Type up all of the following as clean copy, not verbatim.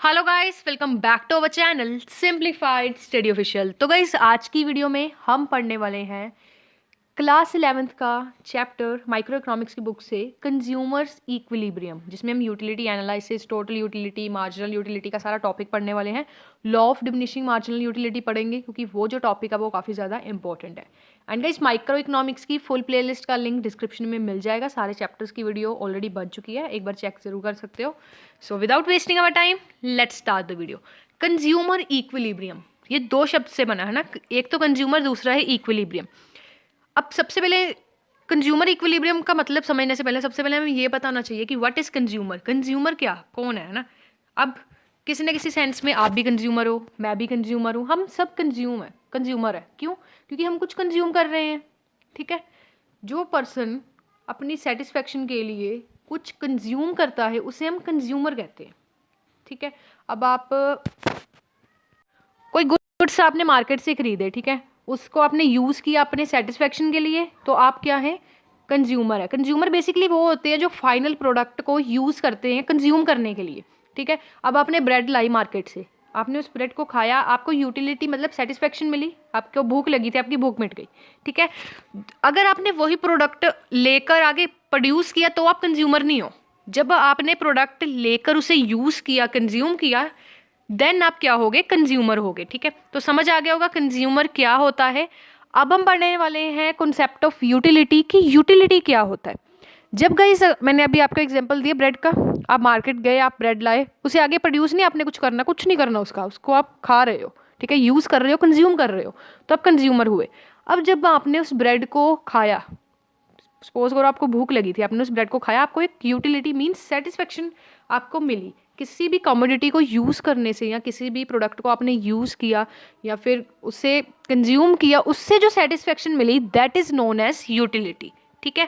Hello guys, welcome back to our channel simplified study official. तो guys, आज की video में हम पढ़ने वाले हैं क्लास 11th का चैप्टर माइक्रो इकोनॉमिक्स की बुक से कंज्यूमर्स इक्विलिब्रियम, जिसमें हम utility analysis, total utility, marginal utility का सारा टॉपिक पढ़ने वाले हैं। Law of diminishing marginal utility पढ़ेंगे क्योंकि वो जो टॉपिक है वो काफ़ी ज़्यादा इंपॉर्टेंट है। एंड गाइस, माइक्रो इकोनॉमिक्स की फुल प्लेलिस्ट का लिंक डिस्क्रिप्शन में मिल जाएगा। सारे चैप्टर्स की वीडियो ऑलरेडी बन चुकी है, एक बार चेक जरूर कर सकते हो। So without wasting our time, let's start the video. Consumer equilibrium, ये दो शब्द से बना है ना, एक तो कंज्यूमर, दूसरा है इक्विलिब्रियम। अब सबसे पहले कंज्यूमर इक्विलिब्रियम का मतलब समझने से पहले सबसे पहले हमें ये बताना चाहिए कि व्हाट इज़ कंज्यूमर। कंज्यूमर क्या, कौन है ना। अब किसी न किसी सेंस में आप भी कंज्यूमर हो, मैं भी कंज्यूमर हूँ, हम सब कंज्यूमर है। क्यों? क्योंकि हम कुछ कंज्यूम कर रहे हैं। ठीक है, जो पर्सन अपनी सेटिस्फेक्शन के लिए कुछ कंज्यूम करता है उसे हम कंज्यूमर कहते हैं। ठीक है, अब आप कोई गुड्स आपने मार्केट से खरीदे, ठीक है, उसको आपने यूज़ किया अपने सेटिस्फेक्शन के लिए, तो आप क्या है? कंज्यूमर है। कंज्यूमर बेसिकली वो होते हैं जो फाइनल प्रोडक्ट को यूज़ करते हैं कंज्यूम करने के लिए। ठीक है, अब आपने ब्रेड लाई मार्केट से, आपने उस ब्रेड को खाया, आपको यूटिलिटी मतलब सेटिस्फेक्शन मिली, आपको भूख लगी थी, आपकी भूख मिट गई। ठीक है, अगर आपने वही प्रोडक्ट लेकर आगे प्रोड्यूस किया तो आप कंज्यूमर नहीं हो। जब आपने प्रोडक्ट लेकर उसे यूज़ किया, कंज्यूम किया, देन आप क्या होगे? कंज्यूमर होगे। ठीक है, तो समझ आ गया होगा कंज्यूमर क्या होता है। अब हम पढ़ने वाले हैं कॉन्सेप्ट ऑफ यूटिलिटी की यूटिलिटी क्या होता है। जब गाइस, मैंने अभी आपको एग्जांपल दिया ब्रेड का, आप मार्केट गए, आप ब्रेड लाए, उसे आगे प्रोड्यूस नहीं आपने कुछ करना, कुछ नहीं करना उसको आप खा रहे हो। ठीक है, यूज़ कर रहे हो, कंज्यूम कर रहे हो, तो आप कंज्यूमर हुए। अब जब आपने उस ब्रेड को खाया, सपोज करो आपको भूख लगी थी, आपने उस ब्रेड को खाया, आपको एक यूटिलिटी मीन्स सेटिस्फेक्शन आपको मिली। किसी भी कमोडिटी को यूज़ करने से या किसी भी प्रोडक्ट को आपने यूज़ किया या फिर उसे कंज्यूम किया, उससे जो सेटिस्फेक्शन मिली that is known as utility. ठीक है,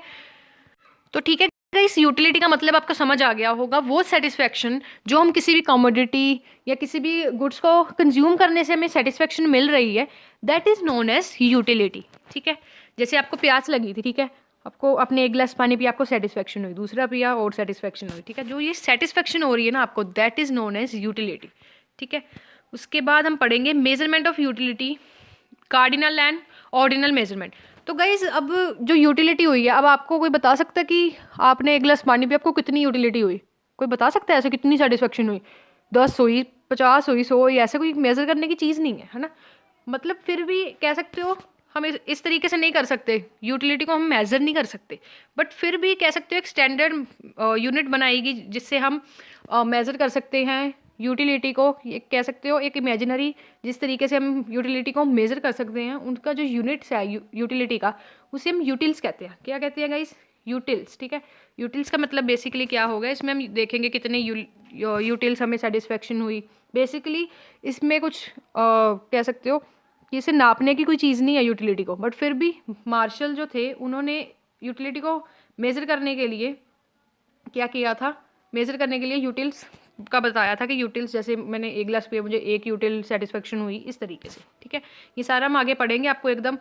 तो ठीक है, इस यूटिलिटी का मतलब आपको समझ आ गया होगा। वो सेटिस्फेक्शन जो हम किसी भी कमोडिटी या किसी भी गुड्स को कंज्यूम करने से हमें सेटिस्फेक्शन मिल रही है, that is known as utility. ठीक है, जैसे आपको प्यास लगी थी, ठीक है, आपको अपने एक गिलास पानी पिया, आपको सेटिस्फेक्शन हुई, दूसरा पिया और सेटिस्फेक्शन हुई। ठीक है, जो ये सेटिस्फेक्शन हो रही है ना आपको, that is known as utility. ठीक है, उसके बाद हम पढ़ेंगे measurement of utility, cardinal and ordinal measurement. तो गाइज, अब जो यूटिलिटी हुई है, अब आपको कोई बता सकता है कि आपने एक गिलास पानी पिया, आपको कितनी यूटिलिटी हुई? कोई बता सकता है ऐसे कितनी सेटिस्फेक्शन हुई? 10 हुई, 50 हुई, 100 हुई? ऐसे कोई मेजर करने की चीज़ नहीं है ना। मतलब फिर भी कह सकते हो, हम इस तरीके से नहीं कर सकते, यूटिलिटी को हम मेज़र नहीं कर सकते, बट फिर भी कह सकते हो एक स्टैंडर्ड यूनिट बनाएगी जिससे हम मेज़र कर सकते हैं यूटिलिटी को। ये कह सकते हो एक इमेजिनरी, जिस तरीके से हम यूटिलिटी को मेज़र कर सकते हैं, उनका जो यूनिट्स है यूटिलिटी का, उसे हम यूटिल्स कहते हैं। क्या कहते हैं गाइस? यूटिल्स। ठीक है, यूटिल्स का मतलब बेसिकली क्या होगा, इसमें हम देखेंगे कितने यूटिल्स हमें सेटिस्फेक्शन हुई। बेसिकली इसमें कुछ कह सकते हो कि इसे नापने की कोई चीज़ नहीं है यूटिलिटी को, बट फिर भी मार्शल जो थे उन्होंने यूटिलिटी को मेज़र करने के लिए क्या किया था? मेज़र करने के लिए यूटिल्स का बताया था कि यूटिल्स, जैसे मैंने एक गिलास पिया, मुझे एक यूटिल सेटिस्फेक्शन हुई, इस तरीके से। ठीक है, ये सारा हम आगे पढ़ेंगे, आपको एकदम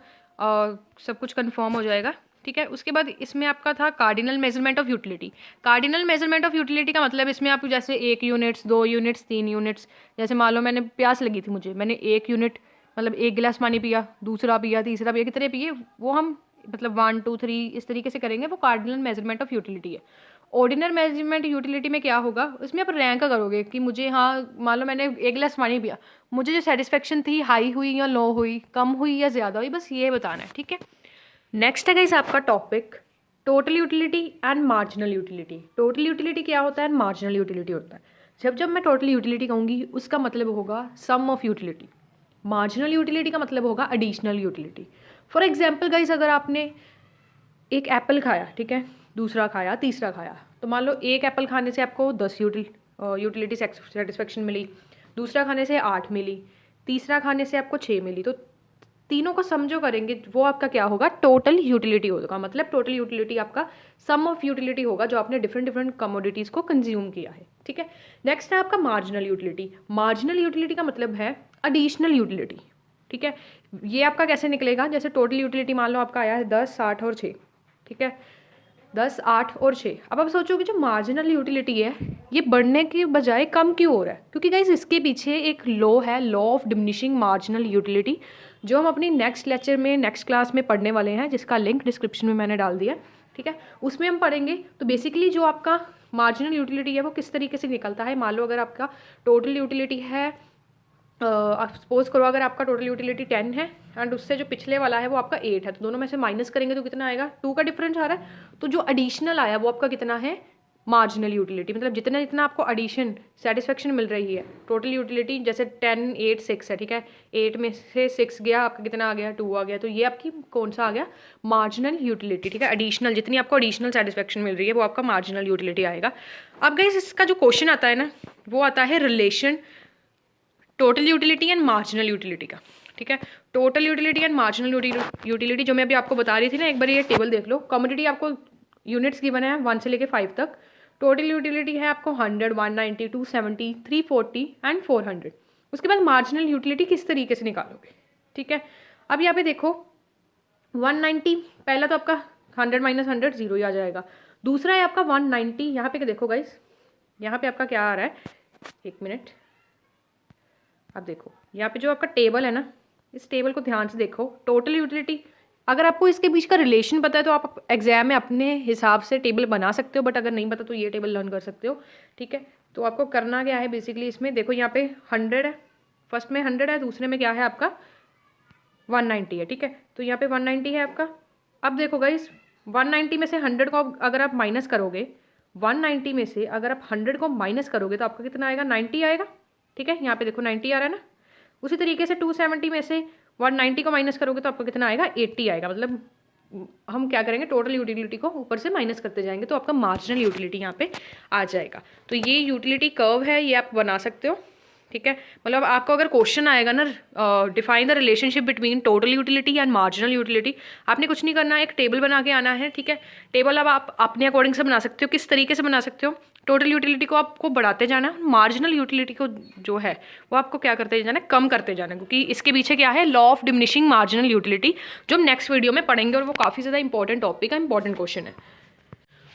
सब कुछ कंफर्म हो जाएगा। ठीक है, उसके बाद इसमें आपका था cardinal measurement of utility. Cardinal measurement of utility का मतलब इसमें आप जैसे 1 यूनिट्स, 2 यूनिट्स, 3 यूनिट्स, जैसे मान लो मैंने प्यास लगी थी मुझे, मैंने 1 यूनिट मतलब एक गिलास पानी पिया, दूसरा पिया, तीसरा पिया, कितने पिए वो हम मतलब 1 2 3 इस तरीके से करेंगे, वो कार्डिनल मेजरमेंट ऑफ यूटिलिटी है। ऑर्डिनल मेजरमेंट यूटिलिटी में क्या होगा, उसमें आप रैंक करोगे कि मुझे, हाँ मान लो मैंने एक गिलास पानी पिया, मुझे जो सेटिस्फेक्शन थी हाई हुई या लो हुई, कम हुई या ज़्यादा हुई, बस ये बताना है। ठीक है, नेक्स्ट है गाइस आपका topic total utility and marginal utility. Total utility क्या होता है, मार्जिनल यूटिलिटी होता है। जब मैं टोटल यूटिलिटी कहूँगी उसका मतलब होगा सम ऑफ यूटिलिटी। मार्जिनल यूटिलिटी का मतलब होगा additional utility. For example guys, अगर आपने एक एप्पल खाया, ठीक है, दूसरा खाया, तीसरा खाया, तो मान लो एक एप्पल खाने से आपको 10 यूटिलिटी सेटिस्फेक्शन मिली, दूसरा खाने से 8 मिली, तीसरा खाने से आपको 6 मिली, तो तीनों को समझो करेंगे, वो आपका क्या होगा? टोटल यूटिलिटी होगा। मतलब टोटल यूटिलिटी आपका सम ऑफ यूटिलिटी होगा जो आपने डिफरेंट कमोडिटीज़ को कंज्यूम किया है। ठीक है, नेक्स्ट है आपका मार्जिनल यूटिलिटी। मार्जिनल यूटिलिटी का मतलब है एडिशनल यूटिलिटी। ठीक है, ये आपका कैसे निकलेगा? जैसे टोटल यूटिलिटी मान लो आपका आया है 10, 60 और 6। ठीक है, 10, 8 और 6। अब आप सोचोगे जो मार्जिनल यूटिलिटी है ये बढ़ने के बजाय कम क्यों हो रहा है? क्योंकि गाइज इसके पीछे एक लॉ है, law of diminishing marginal utility, जो हम अपनी नेक्स्ट लेक्चर में नेक्स्ट क्लास में पढ़ने वाले हैं, जिसका लिंक डिस्क्रिप्शन में मैंने डाल दिया, ठीक है। उसमें हम पढ़ेंगे। तो बेसिकली जो आपका मार्जिनल यूटिलिटी है वो किस तरीके से निकलता है। मान लो अगर आपका टोटल यूटिलिटी है, सपोज करो अगर आपका टोटल यूटिलिटी 10 है एंड उससे जो पिछले वाला है वो आपका 8 है, तो दोनों में से माइनस करेंगे तो कितना आएगा? 2 का डिफरेंस आ रहा है। तो जो एडिशनल आया वो आपका कितना है? Marginal utility. मतलब जितना जितना आपको एडिशन सेटिस्फेक्शन मिल रही है, टोटल यूटिलिटी जैसे 10, 8, 6 है, ठीक है। 8 में से 6 गया, आपका कितना आ गया? 2 आ गया। तो ये आपकी कौन सा आ गया? मार्जिनल यूटिलिटी, ठीक है। एडिशनल, जितनी आपको एडिशनल सेटिस्फेक्शन मिल रही है वो आपका मार्जिनल यूटिलिटी आएगा। अब गाइस इसका जो क्वेश्चन आता है ना, वो आता है relation total utility and marginal utility का, ठीक है। Total utility and marginal utility जो मैं अभी आपको बता रही थी ना, एक बार ये टेबल देख लो। कमोडिटी आपको यूनिट्स गिवन है 1 से लेके 5 तक। टोटल यूटिलिटी है आपको 100, 190, 270, 340 एंड 400। उसके बाद मार्जिनल यूटिलिटी किस तरीके से निकालोगे, ठीक है। अब यहाँ पे देखो 190, पहला तो आपका 100 माइनस 100 0 ही आ जाएगा। दूसरा है आपका 190, यहाँ पे देखो गाइस, यहाँ पे आपका क्या आ रहा है, एक मिनट। अब देखो यहाँ पे जो आपका टेबल है ना, इस टेबल को ध्यान से देखो। टोटल यूटिलिटी, अगर आपको इसके बीच का रिलेशन पता है तो आप एग्जाम में अपने हिसाब से टेबल बना सकते हो, बट अगर नहीं पता तो ये टेबल लर्न कर सकते हो, ठीक है। तो आपको करना क्या है बेसिकली, इसमें देखो यहाँ पे 100 है, फर्स्ट में 100 है, दूसरे में क्या है आपका 190 है, ठीक है। तो यहाँ पे 190 है आपका। अब देखो गाइस 190 में से 100 को अगर आप माइनस करोगे, 190 में से अगर आप 100 को माइनस करोगे तो आपका कितना आएगा? 90 आएगा, ठीक है। यहाँ पे देखो 90 आ रहा है ना। उसी तरीके से 270 में से 190 को माइनस करोगे तो आपको कितना आएगा? 80 आएगा। मतलब हम क्या करेंगे, टोटल यूटिलिटी को ऊपर से माइनस करते जाएंगे तो आपका मार्जिनल यूटिलिटी यहाँ पे आ जाएगा। तो ये यूटिलिटी कर्व है, ये आप बना सकते हो, ठीक है। मतलब आपको अगर क्वेश्चन आएगा ना, define the relationship between total utility and marginal utility, आपने कुछ नहीं करना है, एक टेबल बना के आना है, ठीक है। टेबल अब आप अपने अकॉर्डिंग से बना सकते हो। किस तरीके से बना सकते हो? टोटल यूटिलिटी को आपको बढ़ाते जाना है, मार्जिनल यूटिलिटी को जो है वो आपको क्या करते जाना है? कम करते जाना है, क्योंकि इसके पीछे क्या है? Law of diminishing marginal utility, जो हम नेक्स्ट वीडियो में पढ़ेंगे और वो काफ़ी ज़्यादा इंपॉर्टेंट टॉपिक है, इंपॉर्टेंट क्वेश्चन है।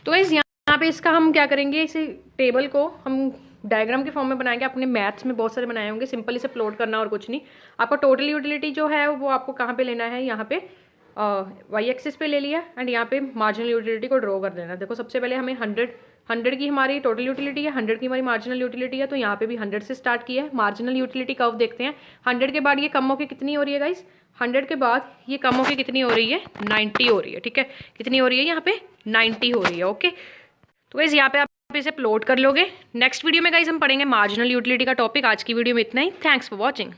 तो इस यहाँ पे इसका हम क्या करेंगे, इसे टेबल को हम डायग्राम के फॉर्म में बनाएंगे। अपने मैथ्स में बहुत सारे बनाए होंगे, सिंपल इसे प्लॉट करना और कुछ नहीं। आपको टोटल यूटिलिटी जो है वो आपको कहाँ पे लेना है? यहाँ पे वाई एक्सिस पे ले लिया एंड यहाँ पे मार्जिनल यूटिलिटी को ड्रॉ कर देना। देखो सबसे पहले हमें 100 की हमारी टोटल यूटिलिटी है, 100 की हमारी मार्जिनल यूटिलिटी है, तो यहाँ पे भी 100 से स्टार्ट किया है। मार्जिनल यूटिलिटी कर्व देखते हैं। 100 के बाद ये कम होकर कितनी हो रही है गाइस? 100 के बाद ये कम होकर कितनी हो रही है? 90 हो रही है, ठीक है। कितनी हो रही है? यहाँ पे 90 हो रही है, ओके। तो गाइस यहाँ पे आप इसे प्लॉट कर लोगे। नेक्स्ट वीडियो में गाइस हम पढ़ेंगे मार्जिनल यूटिलिटी का टॉपिक। आज की वीडियो में इतना ही। Thanks for watching.